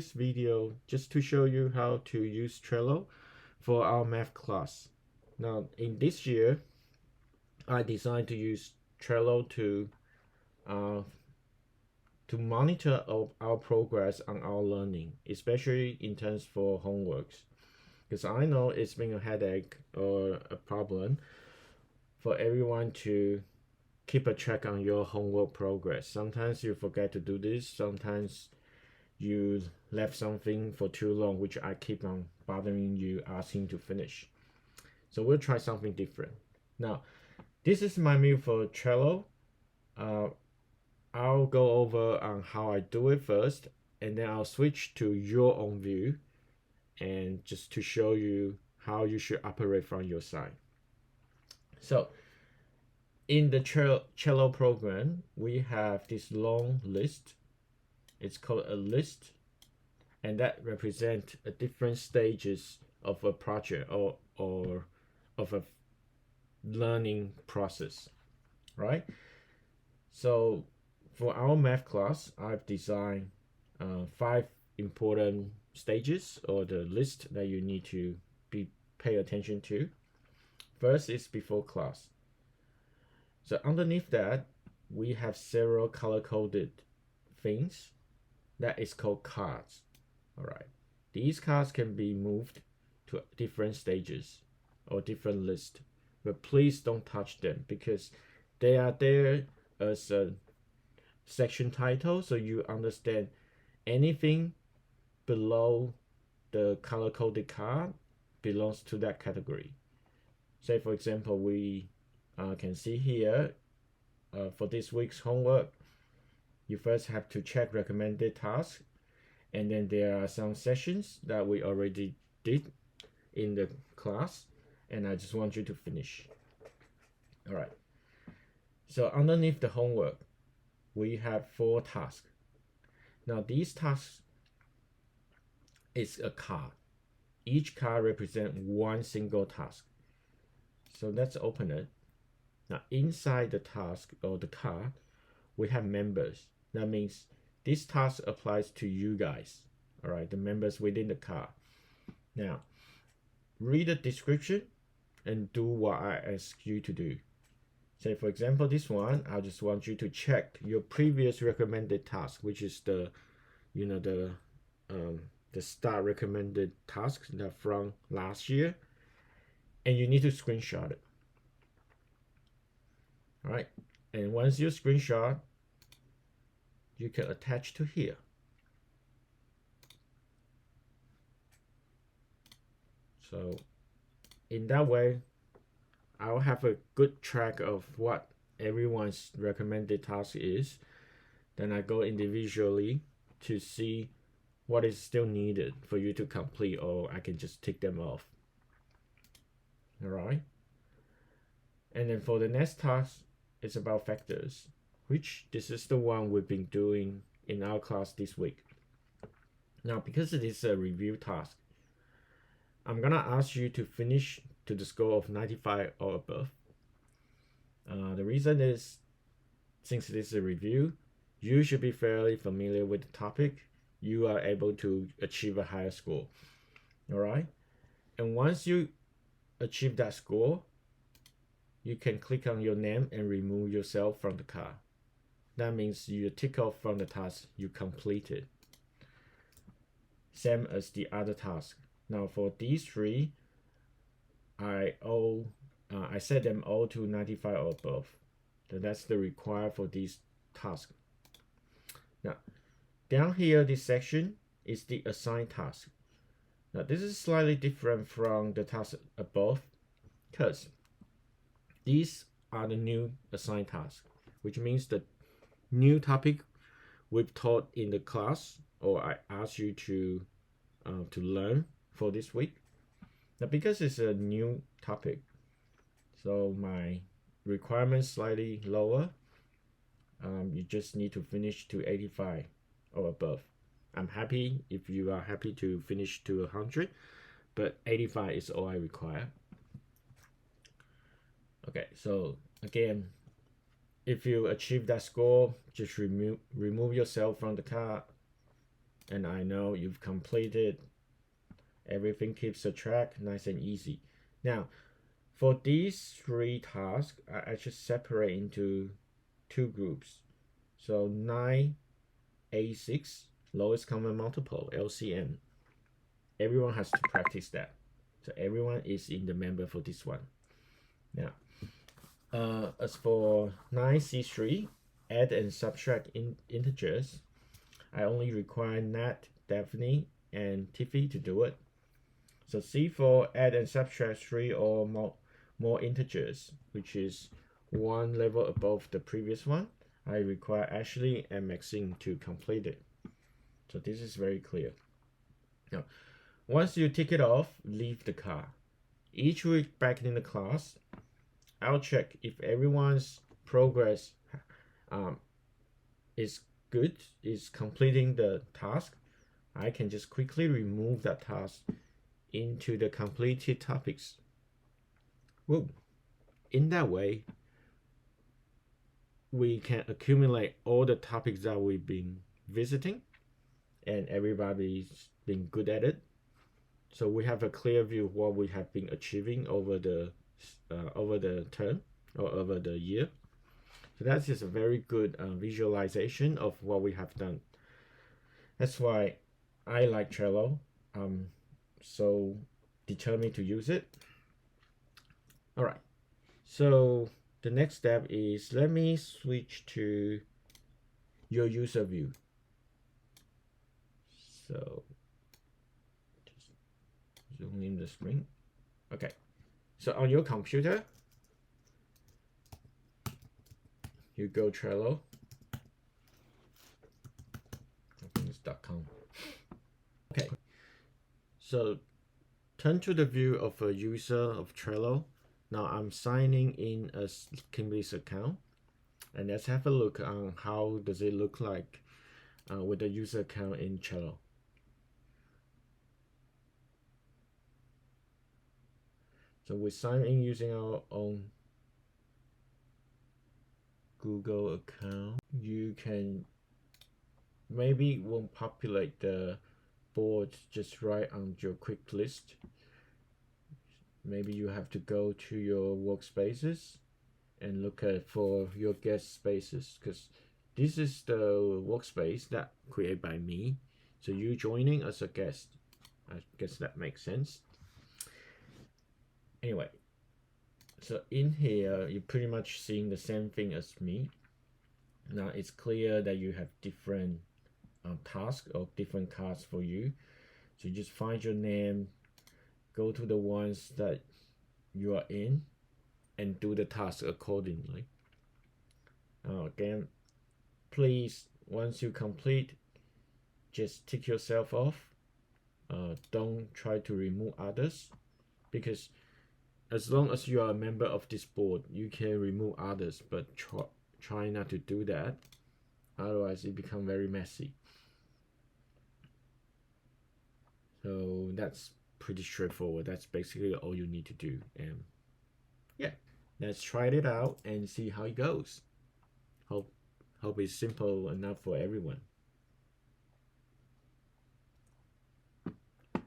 This video just to show you how to use Trello for our math class. Now in this year, I designed to use Trello uh, to monitor our progress on our learning, especially in terms for homeworks. Because I know it's been a headache or a problem for everyone to keep a track on your homework progress. Sometimes you forget to do this, sometimes you left something for too long, which I keep on bothering you, asking to finish. So we'll try something different. Now, this is my view for Trello. I'll go over on how I do it first, and then I'll switch to your own view, and just to show you how you should operate from your side. So, in the Trello program, we have this long list. It's called a list, and that represents different stages of a project or of a learning process, right? So for our math class, I've designed 5 important stages or the list that you need to pay attention to. First is before class. So underneath that, we have several color-coded things that is called cards. All right, these cards can be moved to different stages or different lists, but please don't touch them because they are there as a section title, so you understand anything below the color-coded card belongs to that category. Say for example, we can see here for this week's homework, you first have to check recommended tasks, and then there are some sessions that we already did in the class, and I just want you to finish. All right, so underneath the homework, we have 4 tasks. Now these tasks is a card. Each card represents one single task. So let's open it. Now inside the task or the card, we have members. That means this task applies to you guys, all right, the members within the card. Now, read the description and do what I ask you to do. Say for example, this one, I just want you to check your previous recommended task, which is the start recommended task that from last year, and you need to screenshot it. All right, and once you screenshot, you can attach to here. So in that way, I'll have a good track of what everyone's recommended task is. Then I go individually to see what is still needed for you to complete, or I can just tick them off. All right. And then for the next task, it's about factors, which this is the one we've been doing in our class this week. Now, because it is a review task, I'm gonna ask you to finish to the score of 95 or above. The reason is, since it is a review, you should be fairly familiar with the topic. You are able to achieve a higher score. All right, and once you achieve that score, you can click on your name and remove yourself from the card. That means you tick off from the task you completed. Same as the other task. Now for these 3, I set them all to 95 or above. So that's the required for these tasks. Now down here, this section is the assigned task. Now this is slightly different from the task above because these are the new assigned tasks, which means the new topic we've taught in the class, or I asked you to learn for this week. Now because it's a new topic, so my requirements slightly lower. You just need to finish to 85 or above. I'm happy if you are happy to finish to 100, but 85 is all I require. Okay, so again, if you achieve that score, just remove yourself from the card and I know you've completed everything. Keeps a track nice and easy. Now for these 3 tasks, I just separate into 2 groups. So 9A6, lowest common multiple, LCM. Everyone has to practice that. So everyone is in the member for this one. Now, as for 9C3, add and subtract integers, I only require Nat, Daphne, and Tiffy to do it. So C4, add and subtract 3 or more integers, which is 1 level above the previous one. I require Ashley and Maxine to complete it. So this is very clear. Now, once you tick it off, leave the car. Each week back in the class, I'll check if everyone's progress is good, is completing the task. I can just quickly remove that task into the completed topics. Well, in that way, we can accumulate all the topics that we've been visiting, and everybody's been good at it. So we have a clear view of what we have been achieving over the term or over the year. So that's just a very good visualization of what we have done. That's why I like Trello. So determined to use it. All right. So the next step is, let me switch to your user view. So just zoom in the screen. Okay. So on your computer, you go Trello. I think it's .com. Okay. So turn to the view of a user of Trello. Now I'm signing in as Kimberly's account, and let's have a look on how does it look like with the user account in Trello. So we sign in using our own Google account. You can maybe won't populate the board just right on your quick list. Maybe you have to go to your workspaces and look at for your guest spaces, because this is the workspace that created by me. So you joining as a guest, I guess that makes sense. Anyway, so in here you're pretty much seeing the same thing as me. Now it's clear that you have different tasks or different cards for you. So you just find your name, go to the ones that you are in, and do the task accordingly. Again, please, once you complete, just tick yourself off. Don't try to remove others, because as long as you are a member of this board, you can remove others, but try not to do that. Otherwise, it becomes very messy. So that's pretty straightforward. That's basically all you need to do. And yeah, let's try it out and see how it goes. Hope it's simple enough for everyone.